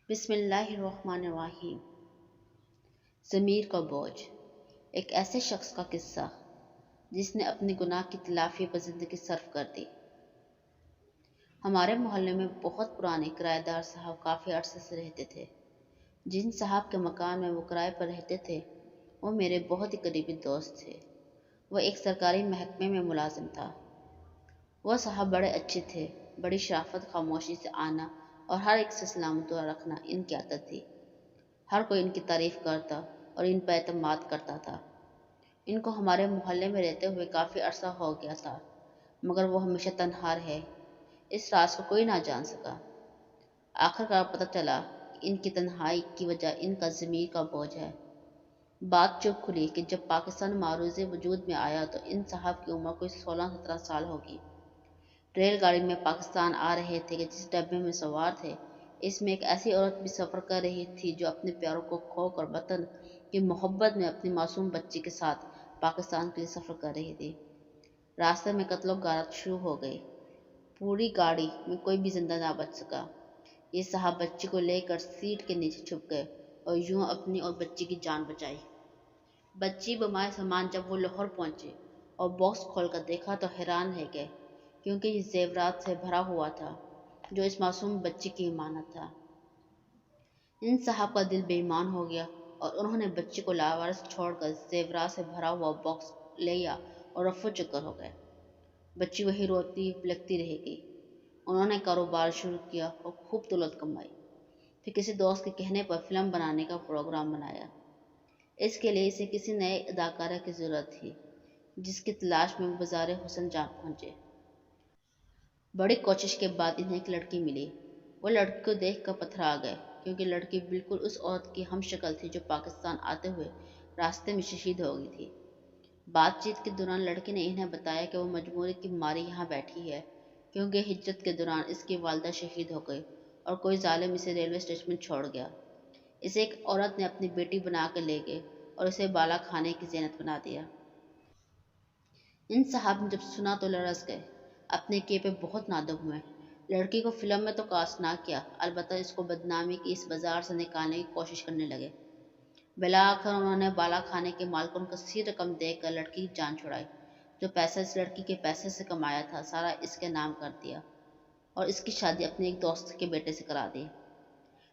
بسم اللہ الرحمن الرحیم۔ ضمیر کا بوجھ، ایک ایسے شخص کا قصہ جس نے اپنی گناہ کی تلافی پر زندگی صرف کر دی۔ ہمارے محلے میں بہت پرانے کرایہ دار صاحب کافی عرصے سے رہتے تھے۔ جن صاحب کے مکان میں وہ کرائے پر رہتے تھے وہ میرے بہت ہی قریبی دوست تھے۔ وہ ایک سرکاری محکمے میں ملازم تھا۔ وہ صاحب بڑے اچھے تھے، بڑی شرافت خاموشی سے آنا اور ہر ایک سے سلام دعا رکھنا ان کی عادت تھی۔ ہر کوئی ان کی تعریف کرتا اور ان پر اعتماد کرتا تھا۔ ان کو ہمارے محلے میں رہتے ہوئے کافی عرصہ ہو گیا تھا، مگر وہ ہمیشہ تنہا رہے۔ اس راز کو کوئی نہ جان سکا۔ آخر کار پتہ چلا کہ ان کی تنہائی کی وجہ ان کا ضمیر کا بوجھ ہے۔ بات چپ کھلی کہ جب پاکستان معروضے وجود میں آیا تو ان صاحب کی عمر کوئی 16-17 سال ہوگی۔ ریل گاڑی میں پاکستان آ رہے تھے کہ جس ڈبے میں سوار تھے اس میں ایک ایسی عورت بھی سفر کر رہی تھی جو اپنے پیاروں کو کھو کر وطن کی محبت میں اپنی معصوم بچی کے ساتھ پاکستان کے لیے سفر کر رہی تھی۔ راستے میں قتل و غارت شروع ہو گئی۔ پوری گاڑی میں کوئی بھی زندہ نہ بچ سکا۔ یہ صاحب بچی کو لے کر سیٹ کے نیچے چھپ گئے اور یوں اپنی اور بچی کی جان بچائی۔ بچی بمائے سامان جب وہ لاہور پہنچے اور باکس کھول کر دیکھا تو حیران رہ گئے، کیونکہ یہ زیورات سے بھرا ہوا تھا جو اس معصوم بچی کی امانت تھا۔ ان صاحب کا دل بے ایمان ہو گیا اور انہوں نے بچی کو لاوارث چھوڑ کر زیورات سے بھرا ہوا باکس لیا اور رفو چکر ہو گئے۔ بچی وہی روتی بلکتی رہ گئی۔ انہوں نے کاروبار شروع کیا اور خوب دولت کمائی۔ پھر کسی دوست کے کہنے پر فلم بنانے کا پروگرام بنایا۔ اس کے لیے اسے کسی نئے اداکارہ کی ضرورت تھی جس کی تلاش میں وہ بازار حسن جا پہنچے۔ بڑی کوشش کے بعد انہیں ایک لڑکی ملی۔ وہ لڑکی کو دیکھ کر پتھرا گئے، کیونکہ لڑکی بالکل اس عورت کی ہم شکل تھی جو پاکستان آتے ہوئے راستے میں شہید ہو گئی تھی۔ بات چیت کے دوران لڑکی نے انہیں بتایا کہ وہ مجبوری کی ماری یہاں بیٹھی ہے، کیونکہ ہجرت کے دوران اس کی والدہ شہید ہو گئی اور کوئی ظالم اسے ریلوے اسٹیشن میں چھوڑ گیا۔ اسے ایک عورت نے اپنی بیٹی بنا کر لے گئی اور اسے بالا کھانے کی زینت بنا دیا۔ ان صاحب نے جب سنا تو لرز گئے، اپنے کیے پہ بہت نادم ہوئے۔ لڑکی کو فلم میں تو کاسٹ نہ کیا، البتہ اس کو بدنامی کی اس بازار سے نکالنے کی کوشش کرنے لگے۔ بالآخر انہوں نے بالا کھانے کے مالک کو کثیر رقم دے کر لڑکی کی جان چھڑائی۔ جو پیسہ اس لڑکی کے پیسے سے کمایا تھا سارا اس کے نام کر دیا اور اس کی شادی اپنے ایک دوست کے بیٹے سے کرا دی۔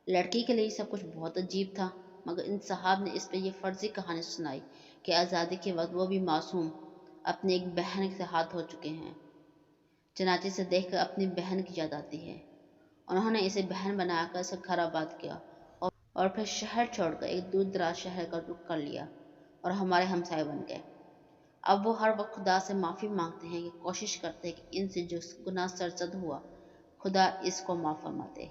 لڑکی کے لیے سب کچھ بہت عجیب تھا، مگر ان صاحب نے اس پہ یہ فرضی کہانی سنائی کہ آزادی کے وقت وہ بھی معصوم اپنی ایک بہن سے ہاتھ دھو چکے ہیں۔ چنانچہ اسے دیکھ کر اپنی بہن کی یاد آتی ہے۔ انہوں نے اسے بہن بنا کر اسے گھر آباد کیا اور پھر شہر چھوڑ کر ایک دور دراز شہر کا رخ کر لیا اور ہمارے ہمسائے بن گئے۔ اب وہ ہر وقت خدا سے معافی مانگتے ہیں کہ کوشش کرتے ہیں کہ ان سے جو گناہ سرزد ہوا خدا اس کو معاف فرما دے۔